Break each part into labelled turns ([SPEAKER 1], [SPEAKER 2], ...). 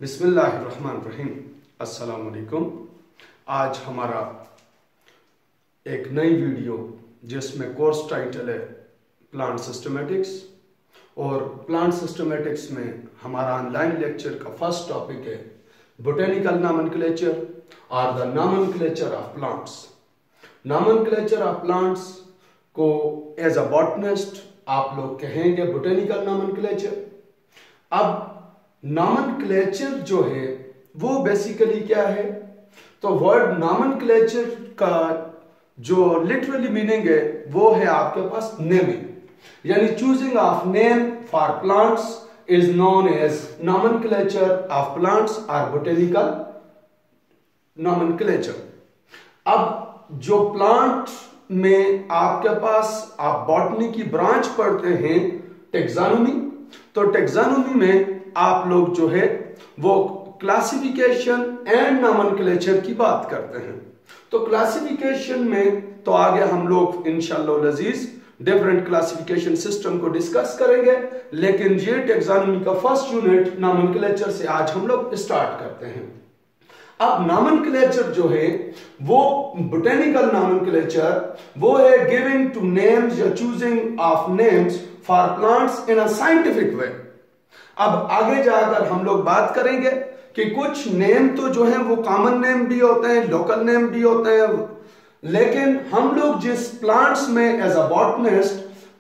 [SPEAKER 1] बिस्मिल्लाहिर्रहमानिर्रहीम। अस्सलाम वालेकुम। आज हमारा एक नई वीडियो जिसमें कोर्स टाइटल है प्लांट सिस्टमेटिक्स, और प्लांट सिस्टमेटिक्स में हमारा ऑनलाइन लेक्चर का फर्स्ट टॉपिक है बोटेनिकल नॉमेनक्लेचर और the nomenclature of plants. Nomenclature of plants को एज अ बॉटनिस्ट आप लोग कहेंगे बोटेनिकल नॉमेनक्लेचर। अब नॉमेनक्लेचर जो है वो बेसिकली क्या है, तो वर्ड नॉमेनक्लेचर का जो लिटरली मीनिंग है वो है आपके पास नेमिंग, यानी choosing of name for plants is known as nomenclature of plants और बोटेनिकल नॉमेनक्लेचर। अब जो प्लांट में आपके पास आप बॉटनी की ब्रांच पढ़ते हैं टेक्सोनोमी, तो टेक्सोनोमी में आप लोग जो है वो क्लासिफिकेशन एंड नॉमेनक्लेचर की बात करते हैं। तो क्लासिफिकेशन में तो आगे हम लोग इंशाअल्लाह लजीज डिफरेंट क्लासिफिकेशन सिस्टम को डिस्कस करेंगे, लेकिन ये टेक्सोनोमी का फर्स्ट यूनिट नॉमेनक्लेचर से आज हम लोग स्टार्ट करते हैं। अब नॉमेनक्लेचर जो है वो बोटेनिकल नॉमेनक्लेचर वो है गिविंग टू नेम्स या choosing of names for plants in a scientific way. अब आगे जाकर हम लोग बात करेंगे कि कुछ नेम तो जो है वो कॉमन नेम भी होते हैं, लोकल नेम भी होते हैं, लेकिन हम लोग जिस प्लांट्स में as a botanist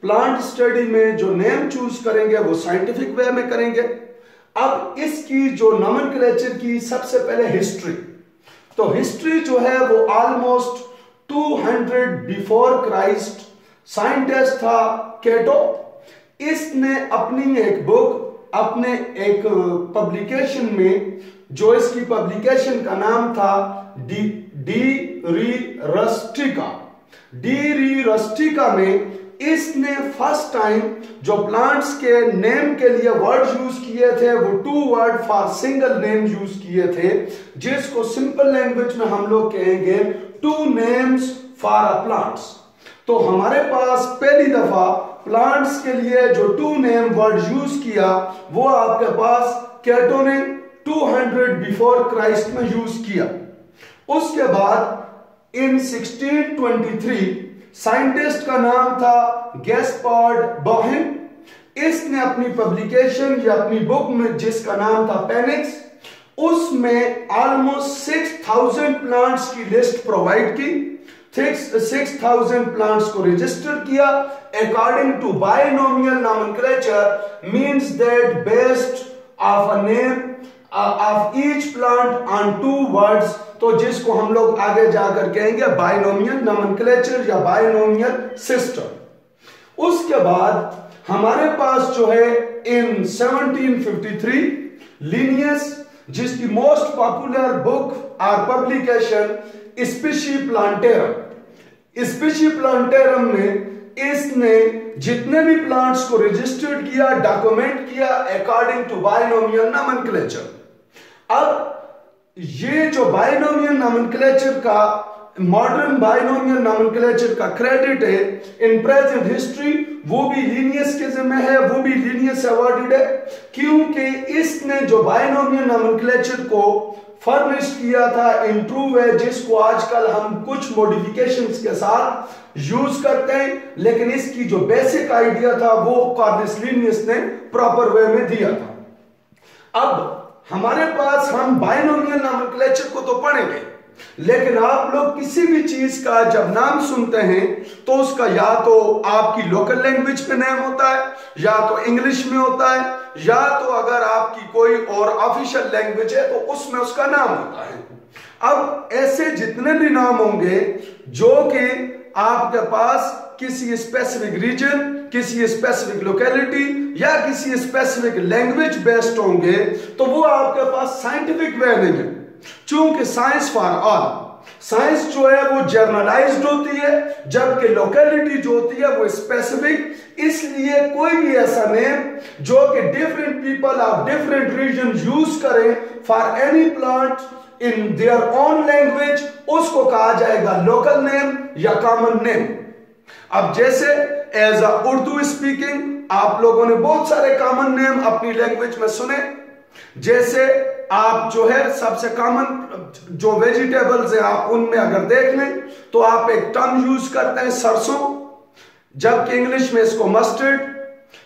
[SPEAKER 1] plant study में जो नेम चूज करेंगे वो साइंटिफिक वे में करेंगे। अब इसकी जो नॉमेनक्लेचर की सबसे पहले हिस्ट्री, तो हिस्ट्री जो है वो ऑलमोस्ट 200 बिफोर क्राइस्ट साइंटिस्ट था केटो। इसने अपनी एक बुक अपने एक पब्लिकेशन में, जो इसकी पब्लिकेशन का नाम था डी री रस्टिका में इसने फर्स्ट टाइम जो प्लांट्स के नेम के लिए वर्ड यूज किए थे वो 2 word for single name use किए थे, जिसको सिंपल लैंग्वेज में हम लोग कहेंगे 2 नेम्स फॉर अ प्लांट्स। तो हमारे पास पहली दफा प्लांट्स के लिए जो 2 नेम वर्ड यूज किया वो आपके पास केटो ने 200 बिफोर क्राइस्ट में यूज किया। उसके बाद इन 1623 साइंटिस्ट का नाम था गैस्पार्ड बॉहेम। इसने अपनी पब्लिकेशन या अपनी बुक में जिसका नाम था पेनिक्स, उसमें ऑलमोस्ट 6000 प्लांट्स की लिस्ट प्रोवाइड की, 6000 प्लांट्स को रजिस्टर किया according to binomial nomenclature, means that based of a name of each plant on 2 words, तो जिसको हम लोग आगे जाकर कहेंगे बायनोमियल नॉमेनक्लेचर या बायनोमियल सिस्टम। उसके बाद हमारे पास जो है इन 1753 लिनियस, जिसकी मोस्ट पॉपुलर बुक और पब्लिकेशन स्पीशी प्लांटेरम में इसने जितने भी प्लांट्स को रजिस्टर्ड किया, डॉक्यूमेंट किया अकॉर्डिंग टू बायनोमियल नॉमेनक्लेचर। अब ये जो बायनोमियल नॉमेनक्लेचर का मॉडर्न बायनोमियल नॉमेनक्लेचर का क्रेडिट है इन प्रेजेंट हिस्ट्री वो भी लीनियस के जिम्मे है, वो भी लीनियस अवॉर्डेड है, क्योंकि इसने जो बायनोमियल नॉमेनक्लेचर को फर्निश किया था इन ट्रू वे, जिसको आजकल हम कुछ मॉडिफिकेशंस के साथ यूज करते हैं, लेकिन इसकी जो बेसिक आइडिया था वो कॉर्निस लीनियस ने प्रॉपर वे में दिया था। अब हमारे पास हम बायनोमियल नॉमेनक्लेचर को तो पढ़ेंगे, लेकिन आप लोग किसी भी चीज का जब नाम सुनते हैं तो उसका या तो आपकी लोकल लैंग्वेज पे नेम होता है, या तो इंग्लिश में होता है, या तो अगर आपकी कोई और ऑफिशियल लैंग्वेज है तो उसमें उसका नाम होता है। अब ऐसे जितने भी नाम होंगे जो कि आपके पास किसी स्पेसिफिक रीजन, किसी स्पेसिफिक लोकेलिटी या किसी स्पेसिफिक लैंग्वेज बेस्ड होंगे, तो वो आपके पास साइंटिफिक वे नहीं है, चूंकि साइंस फॉर ऑल, साइंस जो है वो जर्नलाइज्ड होती है, जबकि लोकेलिटी जो होती है वो स्पेसिफिक। इसलिए कोई भी ऐसा नेम जो कि different people of different region use करें for any plant in their own language, उसको कहा जाएगा लोकल नेम या कॉमन नेम। अब जैसे एज अ उर्दू स्पीकिंग आप लोगों ने बहुत सारे कॉमन नेम अपनी लैंग्वेज में सुने, जैसे आप जो है सबसे कॉमन जो वेजिटेबल्स है आप उनमें अगर देख लें तो आप एक टर्म यूज करते हैं सरसों, जबकि इंग्लिश में इसको मस्टर्ड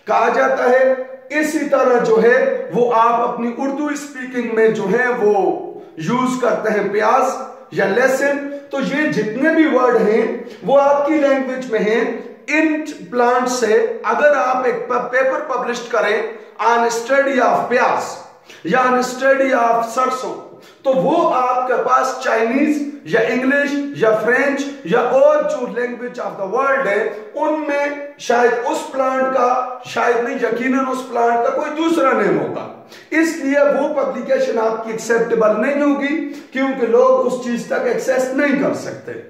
[SPEAKER 1] कहा जाता है। इसी तरह जो है वो आप अपनी उर्दू स्पीकिंग में जो है वो यूज करते हैं प्याज या लहसुन। तो ये जितने भी वर्ड हैं वो आपकी लैंग्वेज में हैं। इन प्लांट से अगर आप एक पेपर पब्लिश करें ऑन स्टडी ऑफ प्याज या ऑन स्टडी ऑफ सरसों, तो वो आपके पास चाइनीज या इंग्लिश या फ्रेंच या और जो लैंग्वेज ऑफ द वर्ल्ड है उनमें शायद उस प्लांट का, शायद नहीं यकीनन उस प्लांट का कोई दूसरा नेम होगा। इसलिए वो पब्लिकेशन आपकी एक्सेप्टेबल नहीं होगी क्योंकि लोग उस चीज तक एक्सेस नहीं कर सकते।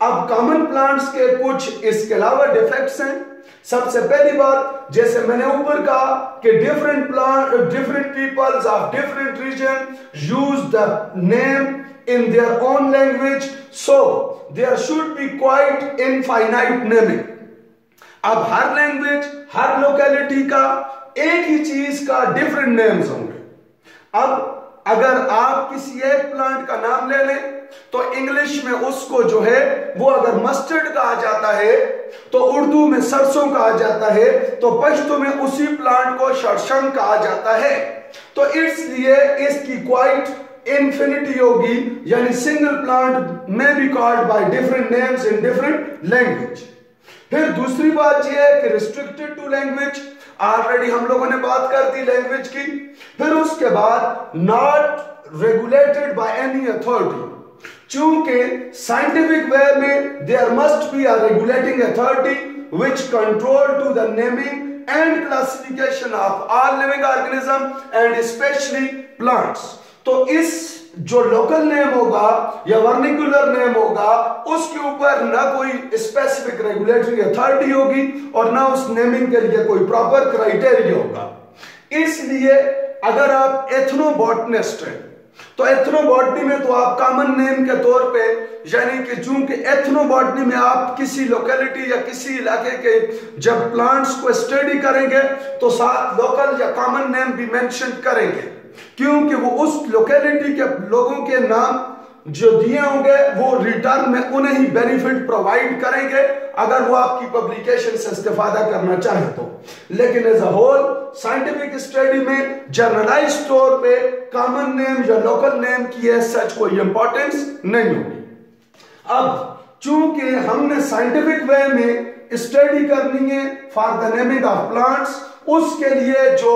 [SPEAKER 1] अब कॉमन प्लांट्स के कुछ इसके अलावा डिफेक्ट्स हैं। सबसे पहली बात, जैसे मैंने ऊपर कहा कि different peoples of different region use the name in their own language, so there should be quite infinite naming. अब हर लैंग्वेज, हर लोकेलिटी का एक ही चीज का डिफरेंट नेम्स होंगे। अब अगर आप किसी एक प्लांट का नाम ले लें तो इंग्लिश में उसको जो है वो अगर मस्टर्ड कहा जाता है, तो उर्दू में सरसों कहा जाता है, तो पश्तो में उसी प्लांट को शरशम कहा जाता है। तो इसलिए इसकी क्वाइट इंफिनिटी होगी, यानी सिंगल प्लांट में be called by different names in different language. फिर दूसरी बात यह है कि रिस्ट्रिक्टेड टू लैंग्वेज, ऑलरेडी हम लोगों ने बात कर दी लैंग्वेज की। फिर उसके बाद not regulated by any authority, चूंकि साइंटिफिक वे में there must be a regulating authority which control to the naming and classification of all living organism and specially plants. तो इस जो लोकल नेम होगा या वर्निकुलर नेम होगा उसके ऊपर ना कोई स्पेसिफिक रेगुलेटरी अथॉरिटी होगी और ना उस नेमिंग के लिए कोई प्रॉपर क्राइटेरिया होगा। इसलिए अगर आप एथनोबॉटनिस्ट हैं तो एथनोबॉटनी में तो आप कॉमन नेम के तौर पे, यानी कि चूंकि एथनोबॉटनी में आप किसी लोकेलिटी या किसी इलाके के जब प्लांट्स को स्टडी करेंगे तो साथ लोकल या कॉमन नेम भी मेंशन करेंगे, क्योंकि वो उस लोकेलिटी के लोगों के नाम जो दिए होंगे वो रिटर्न में उन्हें ही बेनिफिट प्रोवाइड करेंगे अगर वो आपकी पब्लिकेशन से इस्तेफादा करना चाहे तो। लेकिन as a whole scientific study में जनरलाइज तौर पे कॉमन नेम या लोकल नेम की है सच कोई इंपॉर्टेंस नहीं होगी। अब चूंकि हमने साइंटिफिक वे में स्टडी करनी है for the naming of plants, उसके लिए जो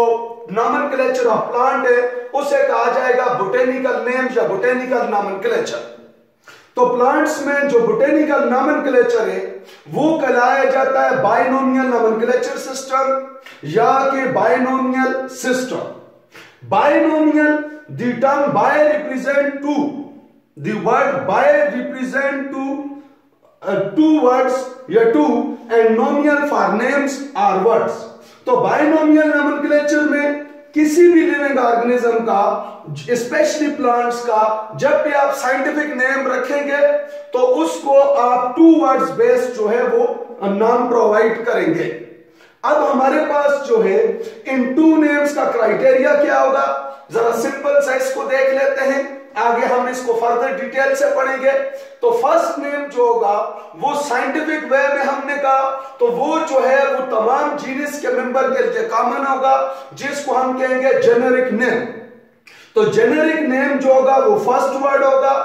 [SPEAKER 1] नॉमेनक्लेचर ऑफ प्लांट है उसे कहा जाएगा बोटेनिकल नेम या बोटेनिकल नॉमेनक्लेचर। तो प्लांट्स में जो बोटेनिकल नॉमेनक्लेचर है वो कहलाया जाता है बाइनोमियल नॉमेनक्लेचर सिस्टम या कि binomial system. Binomial, the term bi represent two, the word bi represent two words या two and nomial for names or words. तो बाइनोमियल नॉमेनक्लेचर में किसी भी लिविंग ऑर्गेनिज्म का, स्पेशली प्लांट्स का, जब भी आप साइंटिफिक नेम रखेंगे तो उसको आप टू वर्ड्स बेस्ड जो है वो नाम प्रोवाइड करेंगे। अब हमारे पास जो है इन टू नेम्स का क्राइटेरिया क्या होगा, जरा सिंपल सा इसको देख लेते हैं, आगे हम इसको फर्दर डिटेल से पढ़ेंगे। तो फर्स्ट नेम जो होगा वो साइंटिफिक वे में हमने कहा तो वो जो है वो तमाम जीनस के मेंबर के लिए कॉमन होगा, जिसको हम कहेंगे जेनेरिक नेम। तो जेनेरिक नेम जो होगा वो फर्स्ट वर्ड होगा,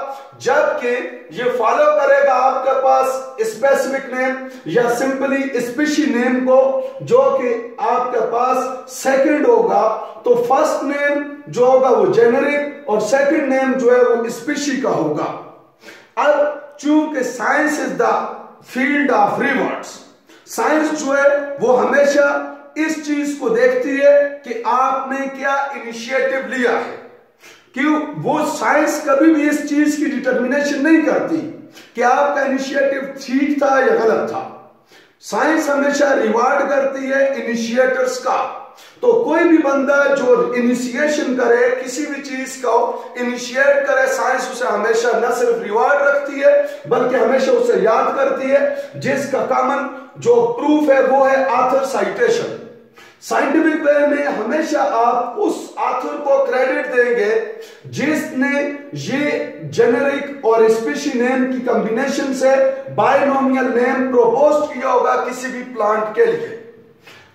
[SPEAKER 1] जबकि ये फॉलो करेगा आपके पास स्पेसिफिक नेम या सिंपली स्पीशी नेम को, जो कि आपके पास सेकंड होगा। तो फर्स्ट नेम जो होगा वो जेनेरिक और सेकंड नेम जो है वो स्पीशी का होगा। अब चूंकि science is the field of reverts, science जो है वो हमेशा इस चीज को देखती है कि आपने क्या इनिशिएटिव लिया है। क्यों? वो साइंस कभी भी इस चीज की डिटर्मिनेशन नहीं करती कि आपका इनिशिएटिव ठीक था या गलत था। साइंस हमेशा रिवार्ड करती है इनिशिएटर्स का। तो कोई भी बंदा जो इनिशिएशन करे, किसी भी चीज को इनिशिएट करे, साइंस उसे हमेशा न सिर्फ रिवार्ड रखती है बल्कि हमेशा उसे याद करती है, जिसका कॉमन जो प्रूफ है वो है ऑथर साइटेशन। साइंटिफिक वे में हमेशा आप उस ऑथर को क्रेडिट देंगे जिसने ये जेनेरिक और स्पीशी नेम की कॉम्बिनेशन से बाइनोमियल नेम प्रपोज किया होगा किसी भी प्लांट के लिए।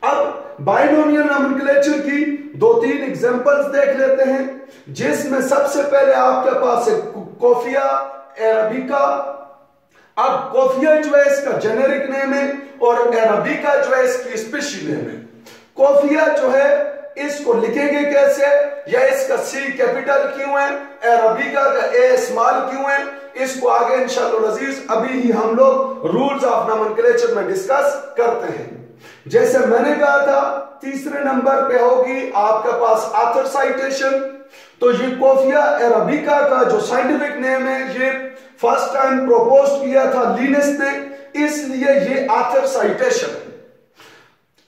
[SPEAKER 1] अब बाइनोमियल नोमेनक्लेचर की 2-3 एग्जांपल्स देख लेते हैं, जिसमें सबसे पहले आपके पास है कोफिया अरेबिका। अब कोफिया जो है इसका जेनेरिक नेम है और अरेबिका जो है इसकी स्पीशी नेम है। कोफिया जो है इसको लिखेंगे कैसे, या इसका सी कैपिटल क्यों है, अरेबिका का ए स्मॉल क्यों है, इसको आगे इंशाअल्लाह अजीज अभी ही हम लोग रूल्स ऑफ नोमेनक्लेचर में डिस्कस करते हैं। जैसे मैंने कहा था तीसरे नंबर पे होगी आपके पास ऑथर साइटेशन। तो ये कोफिया अरेबिका का जो साइंटिफिक नेम है ये फर्स्ट टाइम प्रपोज किया था लिनस ने, इसलिए ये ऑथर साइटेशन।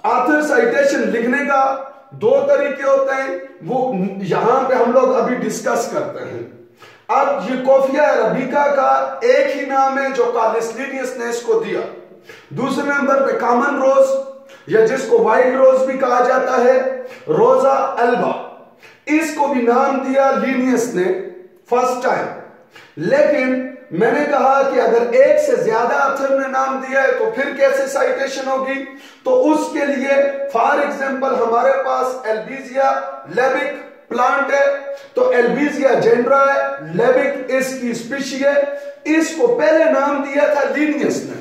[SPEAKER 1] ऑथर साइटेशन लिखने का 2 तरीके होते हैं, वो यहां पे हम लोग अभी डिस्कस करते हैं। अब ये कोफिया अरेबिका का एक ही नाम है जो कार्लिस लिनियस ने इसको दिया। दूसरे नंबर पे कॉमन रोज या जिसको वाइल्ड रोज भी कहा जाता है, रोजा एल्बा, इसको भी नाम दिया लिनियस ने फर्स्ट टाइम। लेकिन मैंने कहा कि अगर एक से ज्यादा ऑथर ने नाम दिया है तो फिर कैसे साइटेशन होगी, तो उसके लिए फॉर एग्जांपल हमारे पास एल्बीजिया लेबिक प्लांट है, तो एल्बीजिया जेनरा है, लेबिक इसकी स्पीशी है, इसको पहले नाम दिया था लिनियस ने,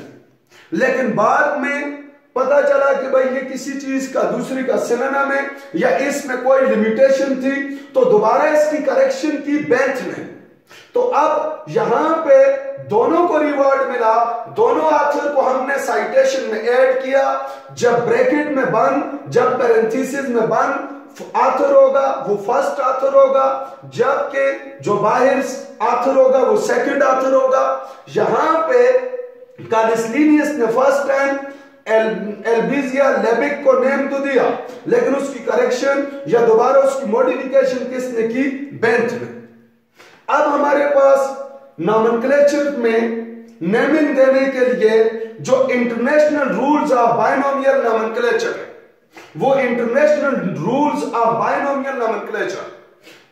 [SPEAKER 1] लेकिन बाद में पता चला कि भाई ये किसी चीज का दूसरी का सिनोनिम है या इसमें कोई लिमिटेशन थी, तो दोबारा इसकी करेक्शन की बेंच ने। तो अब यहां पे दोनों को रिवॉर्ड मिला, दोनों ऑथर को हमने साइटेशन में ऐड किया। जब ब्रैकेट में बंद, जब पैरेंथेसिस में बंद ऑथर होगा वो फर्स्ट ऑथर होगा, जबकि जो बाहर ऑथर होगा वो सेकंड ऑथर होगा। यहां पे कार्लिस लिनियस ने फर्स्ट टाइम एल्बीजिया लेबिक को नेम तो दिया, लेकिन उसकी करेक्शन या दोबारा उसकी मॉडिफिकेशन किसने की, बेंथ ने। अब हमारे पास नोमेनक्लेचर में नेमिंग देने के लिए जो international rules of binomial nomenclature है, वो international rules of binomial nomenclature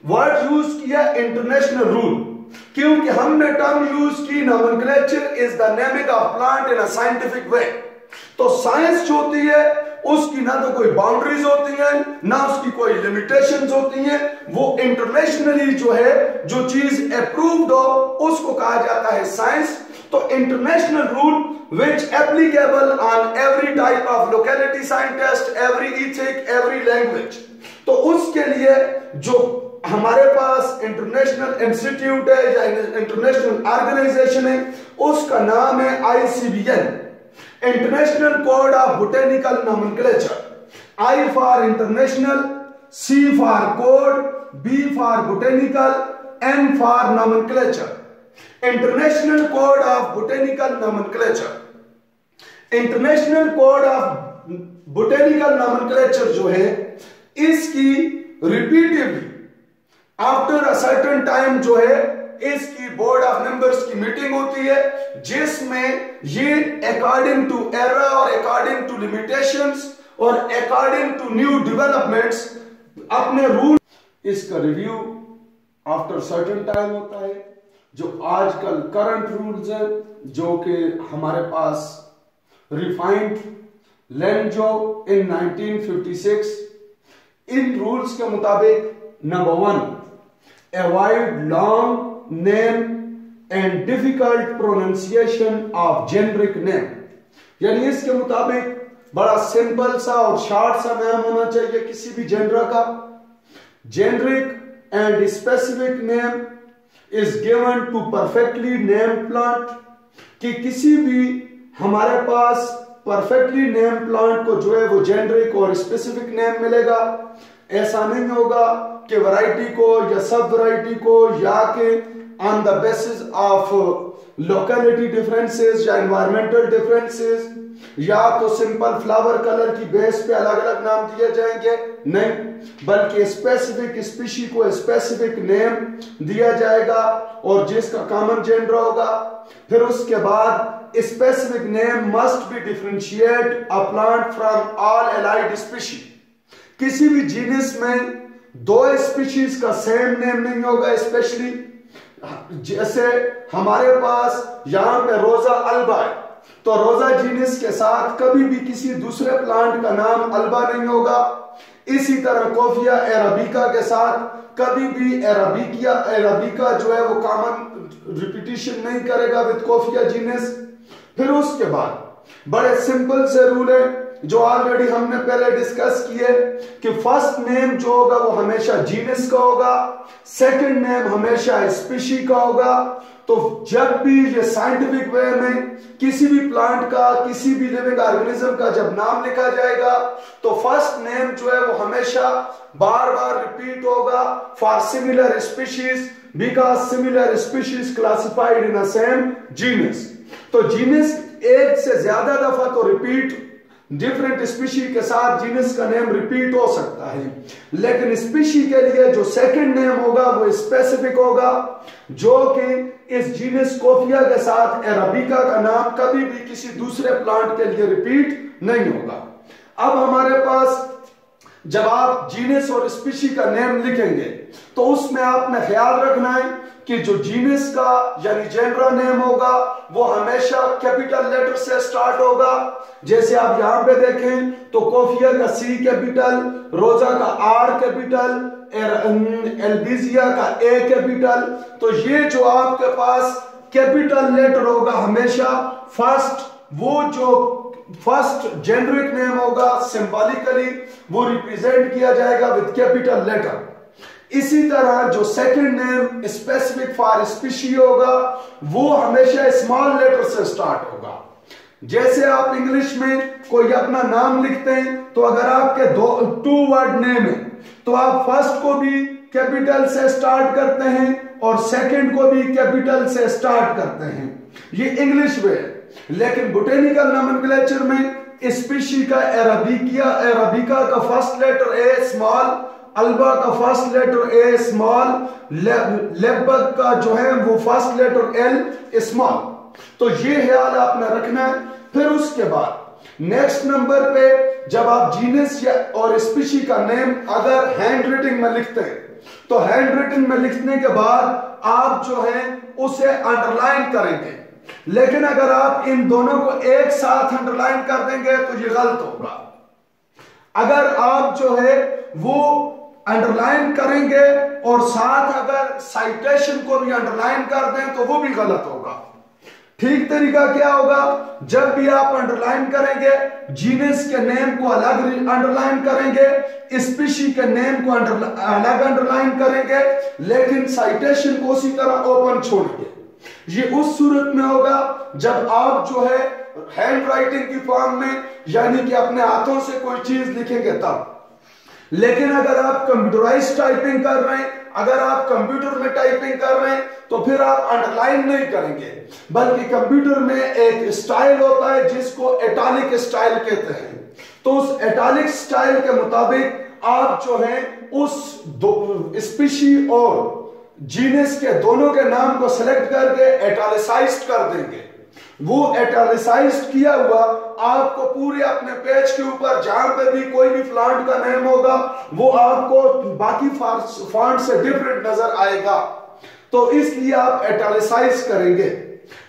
[SPEAKER 1] word use किया इंटरनेशनल रूल, क्योंकि हमने टर्म यूज की nomenclature is the naming of plant in a scientific way. तो साइंस जो होती है उसकी ना तो कोई बाउंड्रीज होती हैं ना उसकी कोई लिमिटेशंस होती हैं, वो इंटरनेशनली जो है जो चीज अप्रूव्ड हो उसको कहा जाता है साइंस। तो international rule which applicable on every type of locality scientist, every ethic, every language. तो उसके लिए जो हमारे पास इंटरनेशनल इंस्टीट्यूट है या इंटरनेशनल ऑर्गेनाइजेशन है उसका नाम है ICBN, international code of botanical nomenclature. I for international, C for code, B for botanical, N for nomenclature. International code of botanical nomenclature, international code of botanical nomenclature जो है इसकी repeatedly after a certain time जो है इसकी board of members की meeting होती है, जिसमें ये अकॉर्डिंग टू एरा और अकॉर्डिंग टू लिमिटेशंस और अकॉर्डिंग टू न्यू डेवलपमेंट्स अपने रूल, इसका रिव्यू आफ्टर सर्टेन टाइम होता है। जो आजकल करंट रूल्स है जो कि हमारे पास रिफाइंड लेंजो इन 1956, इन रूल्स के मुताबिक number 1, avoid long name and difficult pronunciation of generic name, यानी इसके मुताबिक बड़ा सिंपल सा और शॉर्ट सा नाम होना चाहिए किसी भी जेनरा का। Generic and specific name is given to perfectly named plant, कि किसी भी हमारे पास परफेक्टली नेम्ड प्लांट को जो है वो जेनरिक और स्पेसिफिक नेम मिलेगा। ऐसा नहीं होगा कि वैरायटी को या सब वैरायटी को या के on the basis of locality differences या एनवायरमेंटल डिफरेंसेस या तो सिंपल फ्लावर कलर की बेस पे अलग अलग नाम दिए जाएंगे, नहीं, बल्कि स्पेसिफिक स्पीशी को स्पेसिफिक नेम दिया जाएगा और जिसका कॉमन जेंडर होगा। फिर उसके बाद specific name must be differentiate a plant from all allied species. किसी भी जीनस में दो स्पीशीज का सेम नेम नहीं होगा। स्पेशली जैसे हमारे पास यहां पे रोजा अल्बा है, तो रोजा जीनस के साथ कभी भी किसी दूसरे प्लांट का नाम अल्बा नहीं होगा। इसी तरह कोफिया अरेबिका के साथ कभी भी अरेबिका जो है वो कॉमन रिपीटिशन नहीं करेगा विद कोफिया जीनस। फिर उसके बाद बड़े सिंपल से रूल है जो ऑलरेडी हमने पहले डिस्कस किए कि फर्स्ट नेम जो होगा वो हमेशा जीनस का होगा, सेकंड नेम हमेशा स्पीशी का होगा। तो जब भी ये साइंटिफिक वे में किसी भी प्लांट का, किसी भी लिविंग ऑर्गेनिज्म का जब नाम लिखा जाएगा तो फर्स्ट नेम जो है वो हमेशा बार बार रिपीट होगा for similar species because similar species classified in a same genus. तो जीनस एक से ज्यादा दफा तो रिपीट डिफरेंट स्पीशी के साथ जीनस का नेम रिपीट हो सकता है, लेकिन स्पीशी के लिए जो सेकंड नेम होगा वो स्पेसिफिक होगा, जो कि इस जीनस कोफिया के साथ अरेबिका का नाम कभी भी किसी दूसरे प्लांट के लिए रिपीट नहीं होगा। अब हमारे पास जब आप जीनस और स्पीशी का नेम लिखेंगे तो उसमें आपने ख्याल रखना है कि जो जीनस का यानी जनरल नेम होगा वो हमेशा कैपिटल लेटर से स्टार्ट होगा। जैसे आप यहां पे देखें तो कोफिया का C कैपिटल, रोजा का R कैपिटल, एल्बिजिया का A कैपिटल। तो ये जो आपके पास कैपिटल लेटर होगा हमेशा फर्स्ट जेनरिक नेम होगा सिंबॉलिकली वो रिप्रेजेंट किया जाएगा विद कैपिटल लेटर। इसी तरह जो second name specific for species होगा वो हमेशा स्मॉल लेटर से स्टार्ट होगा। जैसे आप इंग्लिश में कोई अपना नाम लिखते हैं तो अगर आपके टू वर्ड नेम है तो आप फर्स्ट को भी कैपिटल से स्टार्ट करते हैं और सेकंड को भी कैपिटल से स्टार्ट करते हैं, ये इंग्लिश वे है। लेकिन बोटेनिकल नोमेनक्लेचर में स्पीशी का अरेबिका का first letter a small, alba का फर्स्ट लेटर ए स्मॉल, लेबक का जो है वो फर्स्ट लेटर एल स्मॉल। तो ये ख्याल आपने रखना है। फिर उसके बाद नेक्स्ट नंबर पे जब आप जीनस और स्पीशी का नेम अगर हैंड राइटिंग में लिखते हैं तो हैंड राइटिंग में लिखने के बाद आप जो है उसे अंडरलाइन करेंगे, लेकिन अगर आप इन दोनों को एक साथ अंडरलाइन कर देंगे तो ये गलत होगा। अगर आप जो है वो अंडरलाइन करेंगे और साथ अगर साइटेशन को भी अंडरलाइन कर दें तो वो भी गलत होगा। ठीक तरीका क्या होगा, जब भी आप अंडरलाइन करेंगे जीनस के नेम को अलग अंडरलाइन करेंगे, स्पीशी के नेम को अलग अंडरलाइन करेंगे, लेकिन साइटेशन को उसी तरह ओपन छोड़ेंगे। ये उस सूरत में होगा जब आप जो है हैंड राइटिंग की फॉर्म में यानी कि अपने हाथों से कोई चीज लिखेंगे तब। लेकिन अगर आप कंप्यूटराइज टाइपिंग कर रहे हैं, अगर आप कंप्यूटर में टाइपिंग कर रहे हैं तो फिर आप अंडरलाइन नहीं करेंगे, बल्कि कंप्यूटर में एक स्टाइल होता है जिसको इटैलिक स्टाइल कहते हैं। तो उस इटैलिक स्टाइल के मुताबिक आप जो है उस स्पीशी और जीनस के दोनों के नाम को सिलेक्ट करके इटैलिसाइज्ड कर देंगे। वो इटैलिसाइज्ड किया हुआ आपको पूरे अपने पेज के ऊपर जहां पे भी कोई भी प्लांट का नेम होगा वो आपको बाकी फॉन्ट से डिफरेंट नजर आएगा, तो इसलिए आप इटैलिसाइज करेंगे।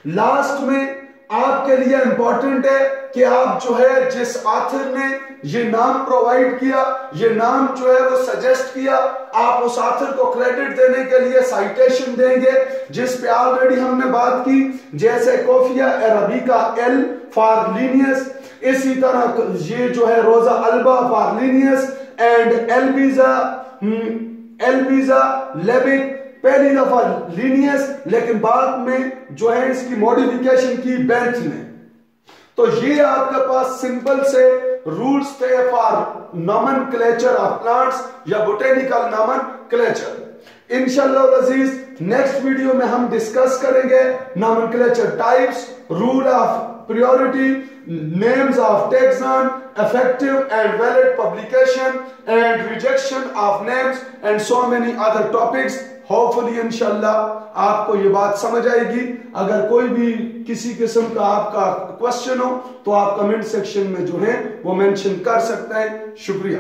[SPEAKER 1] लास्ट में आपके लिए इंपॉर्टेंट है कि आप जो है जिस ऑथर ने ये नाम प्रोवाइड किया, ये नाम जो है वो सजेस्ट किया, आप उस ऑथर को क्रेडिट देने के लिए साइटेशन देंगे जिस पे ऑलरेडी हमने बात की, जैसे कोफिया अरेबिका एल फॉर लीनियस, इसी तरह ये जो है रोजा अल्बा फॉर लीनियस एंड एल्बिजा लेबिक पहली दफा लीनियस, लेकिन बाद में जो है इसकी मॉडिफिकेशन की बेंच ने। तो ये आपके पास सिंपल से रूल्स थे फॉर नोमेनक्लेचर ऑफ प्लांट्स या बोटेनिकल नोमेनक्लेचर। इंशाअल्लाह अजीज नेक्स्ट वीडियो में हम डिस्कस करेंगे nomenclature types, rule of priority, names of taxon, effective and valid publication and rejection of names and so many other topics. Hopefully इंशाल्लाह आपको ये बात समझ आएगी। अगर कोई भी किसी किस्म का आपका क्वेश्चन हो तो आप कमेंट सेक्शन में जो है वो मेंशन कर सकते हैं। शुक्रिया।